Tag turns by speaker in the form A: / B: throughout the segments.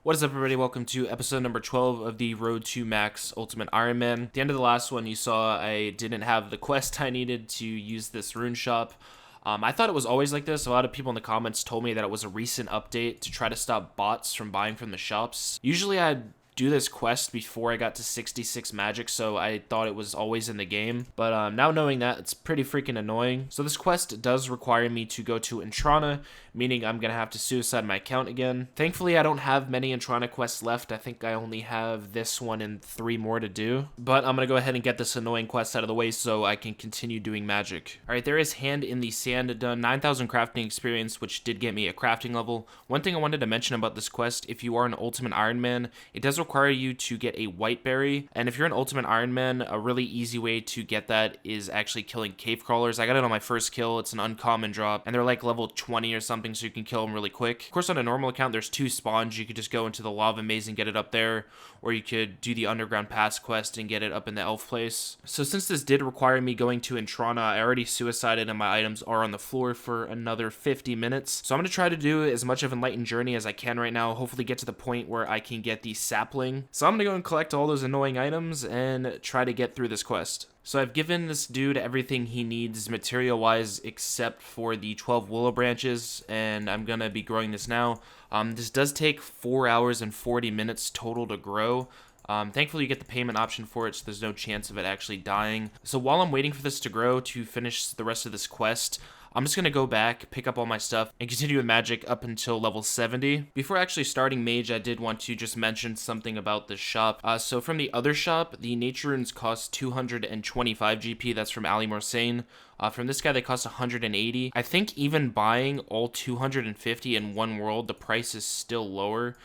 A: What is up, everybody? Welcome to episode number 12 of the Road to Max Ultimate Ironman. At the end of the last one, you saw I didn't have the quest I needed to use this rune shop. I thought it was always like this. A lot of people in the comments told me that it was a recent update to try to stop bots from buying from the shops. Usually I'd do this quest before I got to 66 magic, so I thought it was always in the game. But now knowing that, it's pretty freaking annoying. So this quest does require me to go to Intrana, meaning I'm gonna have to suicide my account again. Thankfully, I don't have many Intrana quests left. I think I only have this one and 3 more to do. But I'm gonna go ahead and get this annoying quest out of the way so I can continue doing magic. Alright, there is Hand in the Sand done. 9,000 crafting experience, which did get me a crafting level. One thing I wanted to mention about this quest, if you are an Ultimate Ironman, it does require you to get a white berry, and if you're an Ultimate Ironman, a really easy way to get that is actually killing cave crawlers. I got it on my first kill. It's an uncommon drop, and they're like level 20 or something, so you can kill them really quick. Of course, on a normal account, there's 2 spawns. You could just go into the lava maze and get it up there, or you could do the underground pass quest and get it up in the elf place. So since this did require me going to Intrana, I already suicided and my items are on the floor for another 50 minutes. So I'm going to try to do as much of Enlightened Journey as I can right now, hopefully get to the point where I can get the sapling. So I'm going to go and collect all those annoying items and try to get through this quest. So I've given this dude everything he needs material-wise except for the 12 willow branches, and I'm going to be growing this now. This does take 4 hours and 40 minutes total to grow. Thankfully, you get the payment option for it, so there's no chance of it actually dying. So while I'm waiting for this to grow to finish the rest of this quest, I'm just going to go back, pick up all my stuff, and continue with magic up until level 70. Before actually starting mage, I did want to just mention something about this shop. So from the other shop, the nature runes cost 225 GP. That's from Ali Morsane. From this guy, they cost 180. I think even buying all 250 in one world, the price is still lower.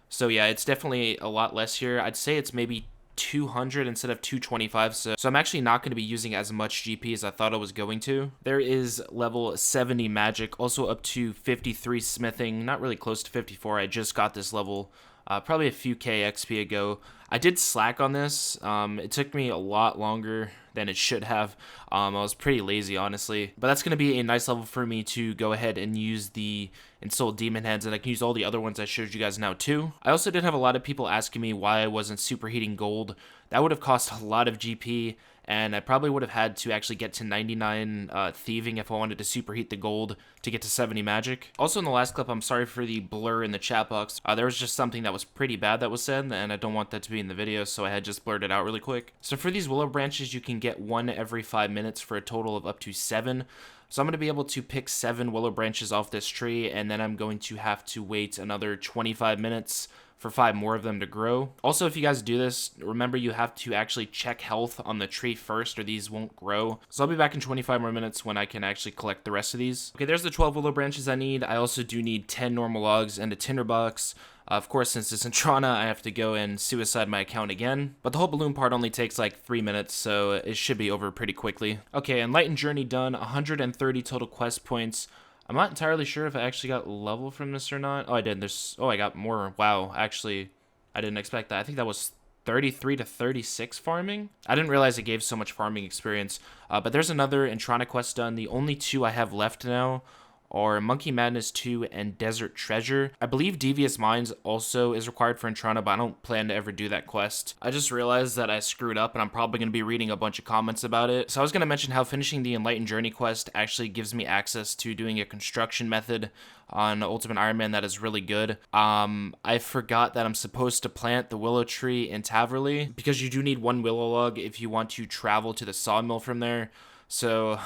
A: So yeah, it's definitely a lot less here. I'd say it's maybe 200 instead of 225, so I'm actually not going to be using as much GP as I thought I was going to. There is level 70 magic, also up to 53 smithing, not really close to 54. I just got this level probably a few K XP ago. I did slack on this. It took me a lot longer than it should have. I was pretty lazy, honestly. But that's going to be a nice level for me to go ahead and use the Ensouled Demon Heads, and I can use all the other ones I showed you guys now too. I also did have a lot of people asking me why I wasn't superheating gold. That would have cost a lot of GP, and I probably would have had to actually get to 99 thieving if I wanted to superheat the gold to get to 70 magic. Also in the last clip, I'm sorry for the blur in the chat box. There was just something that was pretty bad that was said, and I don't want that to be in the video, so I had just blurred it out really quick. So for these willow branches, you can get 1 every 5 minutes for a total of up to 7. So I'm going to be able to pick 7 willow branches off this tree, and then I'm going to have to wait another 25 minutes for 5 more of them to grow. Also, if you guys do this, remember you have to actually check health on the tree first or these won't grow. So I'll be back in 25 more minutes when I can actually collect the rest of these. Okay, there's the 12 willow branches I need. I also do need 10 normal logs and a tinderbox. Of course, since it's in Trana, I have to go and suicide my account again. But the whole balloon part only takes like 3 minutes, so it should be over pretty quickly. Okay, Enlightened Journey done, 130 total quest points. I'm not entirely sure if I actually got level from this or not. Oh, I did. I got more. Wow, actually, I didn't expect that. I think that was 33 to 36 farming. I didn't realize it gave so much farming experience. But there's another Intrana quest done. The only 2 I have left now are Monkey Madness 2 and Desert Treasure. I believe Devious Mines also is required for Intrana, but I don't plan to ever do that quest. I just realized that I screwed up, and I'm probably going to be reading a bunch of comments about it. So I was going to mention how finishing the Enlightened Journey quest actually gives me access to doing a construction method on Ultimate Ironman that is really good. I forgot that I'm supposed to plant the willow tree in Taverley, because you do need 1 willow log if you want to travel to the sawmill from there. So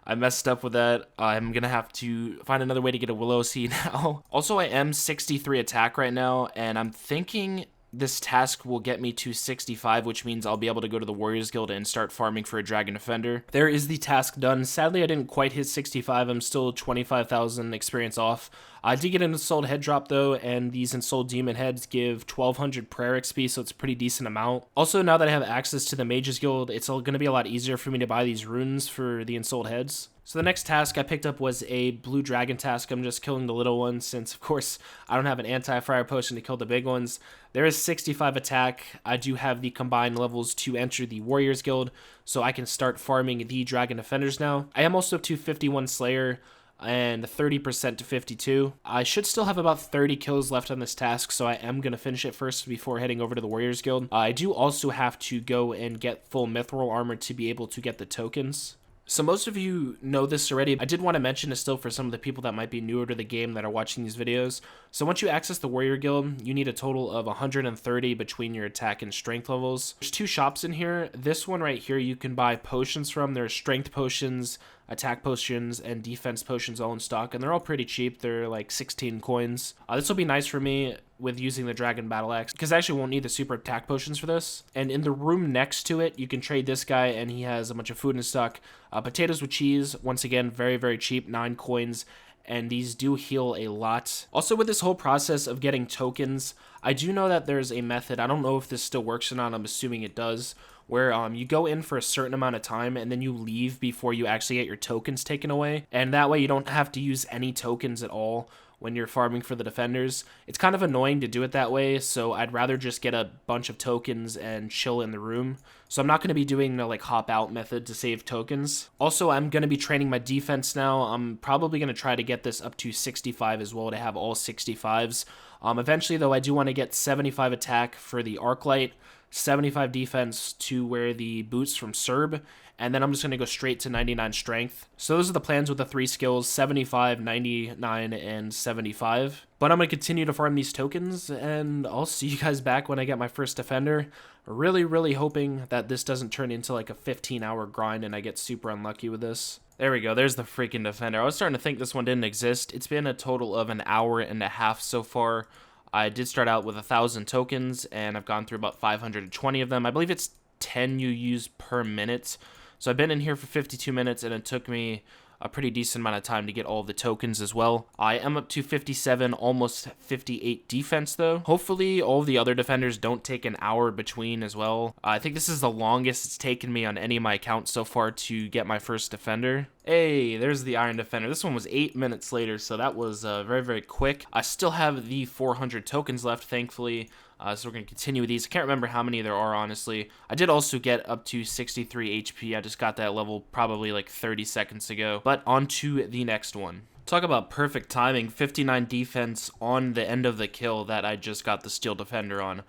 A: I messed up with that. I'm going to have to find another way to get a willow seed now. Also, I am 63 attack right now, and I'm thinking this task will get me to 65, which means I'll be able to go to the Warriors Guild and start farming for a Dragon Defender. There is the task done. Sadly, I didn't quite hit 65. I'm still 25,000 experience off. I did get an Ensouled Head drop though, and these Ensouled Demon Heads give 1200 prayer XP, so it's a pretty decent amount. Also, now that I have access to the Mages Guild, it's going to be a lot easier for me to buy these runes for the Ensouled Heads. So the next task I picked up was a blue dragon task. I'm just killing the little ones since, of course, I don't have an anti-fire potion to kill the big ones. There is 65 attack. I do have the combined levels to enter the Warriors Guild, so I can start farming the Dragon Defenders now. I am also up to 51 Slayer. and 30% to 52. I should still have about 30 kills left on this task, so I am going to finish it first before heading over to the Warriors Guild. I do also have to go and get full mithril armor to be able to get the tokens. So most of you know this already. I did want to mention it still for some of the people that might be newer to the game that are watching these videos. So once you access the Warrior Guild, you need a total of 130 between your attack and strength levels. There's 2 shops in here. This one right here you can buy potions from. There's strength potions, attack potions, and defense potions all in stock, and they're all pretty cheap. They're like 16 coins. This will be nice for me with using the Dragon Battle Axe, because I actually won't need the super attack potions for this. And in the room next to it, you can trade this guy, and he has a bunch of food in stock. Potatoes with cheese, once again, very, very cheap, 9 coins, and these do heal a lot. Also, with this whole process of getting tokens, I do know that there's a method, I don't know if this still works or not, I'm assuming it does, where you go in for a certain amount of time and then you leave before you actually get your tokens taken away, and that way you don't have to use any tokens at all when you're farming for the defenders. It's kind of annoying to do it that way, so I'd rather just get a bunch of tokens and chill in the room. So I'm not going to be doing the like hop out method to save tokens. Also, I'm going to be training my defense now. I'm probably going to try to get this up to 65 as well, to have all 65s. Eventually though, I do want to get 75 attack for the arc light, 75 defense to wear the boots from Serb, and then I'm just going to go straight to 99 strength. So those are the plans with the 3 skills, 75, 99, and 75. But I'm going to continue to farm these tokens, and I'll see you guys back when I get my first defender. Really, really hoping that this doesn't turn into like a 15-hour grind and I get super unlucky with this. There we go, there's the freaking defender. I was starting to think this one didn't exist. It's been a total of an hour and a half so far. I did start out with 1,000 tokens, and I've gone through about 520 of them. I believe it's 10 you use per minute. So I've been in here for 52 minutes, and it took me a pretty decent amount of time to get all of the tokens as well. I am up to 57, almost 58 defense though. Hopefully all of the other defenders don't take an hour between as well. I think this is the longest it's taken me on any of my accounts so far to get my first defender. Hey, there's the Iron Defender. This one was 8 minutes later, so that was very, very quick. I still have the 400 tokens left, thankfully. So we're going to continue with these. I can't remember how many there are, honestly. I did also get up to 63 HP. I just got that level probably like 30 seconds ago. But on to the next one. Talk about perfect timing. 59 defense on the end of the kill that I just got the Steel Defender on.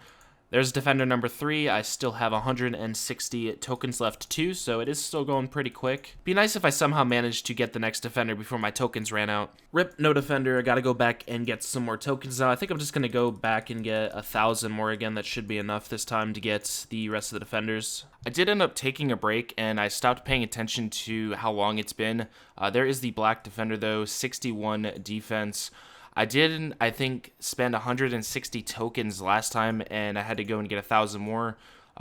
A: There's defender number 3. I still have 160 tokens left too, so it is still going pretty quick. Be nice if I somehow managed to get the next defender before my tokens ran out. Rip, no defender. I gotta go back and get some more tokens now. I think I'm just gonna go back and get 1,000 more again. That should be enough this time to get the rest of the defenders. I did end up taking a break, and I stopped paying attention to how long it's been. There is the black defender though, 61 defense. I did, I think, spend 160 tokens last time, and I had to go and get 1,000 more.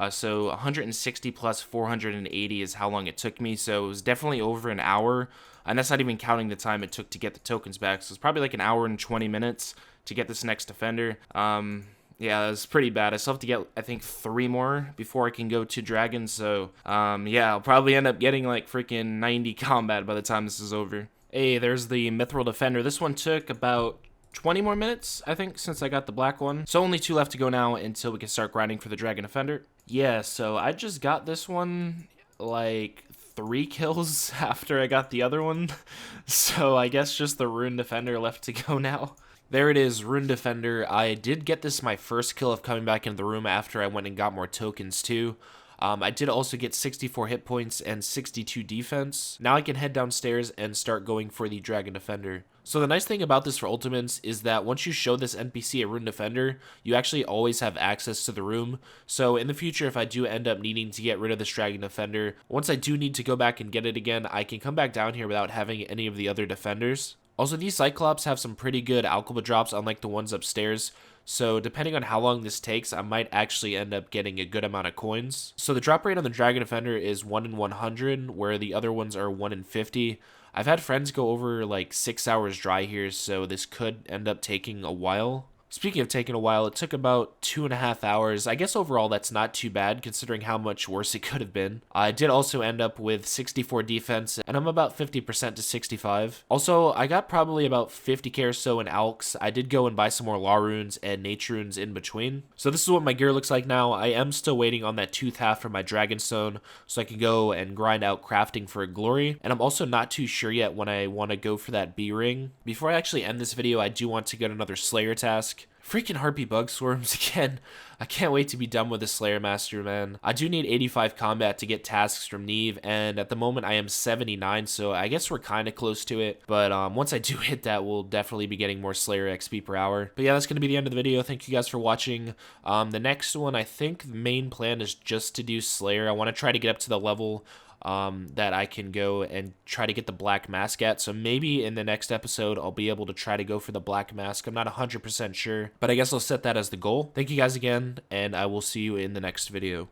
A: So 160 plus 480 is how long it took me. So it was definitely over an hour, and that's not even counting the time it took to get the tokens back. So it's probably like an hour and 20 minutes to get this next defender. Yeah, it's pretty bad. I still have to get, I think, 3 more before I can go to Dragon. So, yeah, I'll probably end up getting like freaking 90 combat by the time this is over. Hey, there's the Mithril Defender. This one took about 20 more minutes, I think, since I got the black one. So only 2 left to go now until we can start grinding for the Dragon Defender. Yeah, so I just got this one like 3 kills after I got the other one. So I guess just the Rune Defender left to go now. There it is, Rune Defender. I did get this my first kill of coming back into the room after I went and got more tokens too. I did also get 64 hit points and 62 defense. Now I can head downstairs and start going for the Dragon Defender. So the nice thing about this for Ultimates is that once you show this NPC a Rune Defender, you actually always have access to the room. So in the future, if I do end up needing to get rid of this Dragon Defender, once I do need to go back and get it again, I can come back down here without having any of the other defenders. Also, these Cyclops have some pretty good alchemy drops, unlike the ones upstairs. So depending on how long this takes, I might actually end up getting a good amount of coins. So the drop rate on the Dragon Defender is 1 in 100, where the other ones are 1 in 50. I've had friends go over like 6 hours dry here, so this could end up taking a while. Speaking of taking a while, it took about 2.5 hours. I guess overall that's not too bad considering how much worse it could have been. I did also end up with 64 defense, and I'm about 50% to 65. Also, I got probably about 50k or so in alks. I did go and buy some more law runes and nature runes in between. So this is what my gear looks like now. I am still waiting on that tooth half for my dragonstone so I can go and grind out crafting for glory. And I'm also not too sure yet when I want to go for that B ring. Before I actually end this video, I do want to get another Slayer task. Freaking harpy bug swarms again. I can't wait to be done with the Slayer Master, man. I do need 85 combat to get tasks from Neve, and at the moment I am 79, so I guess we're kind of close to it. But once I do hit that, we'll definitely be getting more Slayer XP per hour. But yeah, that's going to be the end of the video. Thank you guys for watching. The next one, I think the main plan is just to do Slayer. I want to try to get up to the level that I can go and try to get the black mask at. So maybe in the next episode, I'll be able to try to go for the black mask. I'm not 100% sure, but I guess I'll set that as the goal. Thank you guys again, and I will see you in the next video.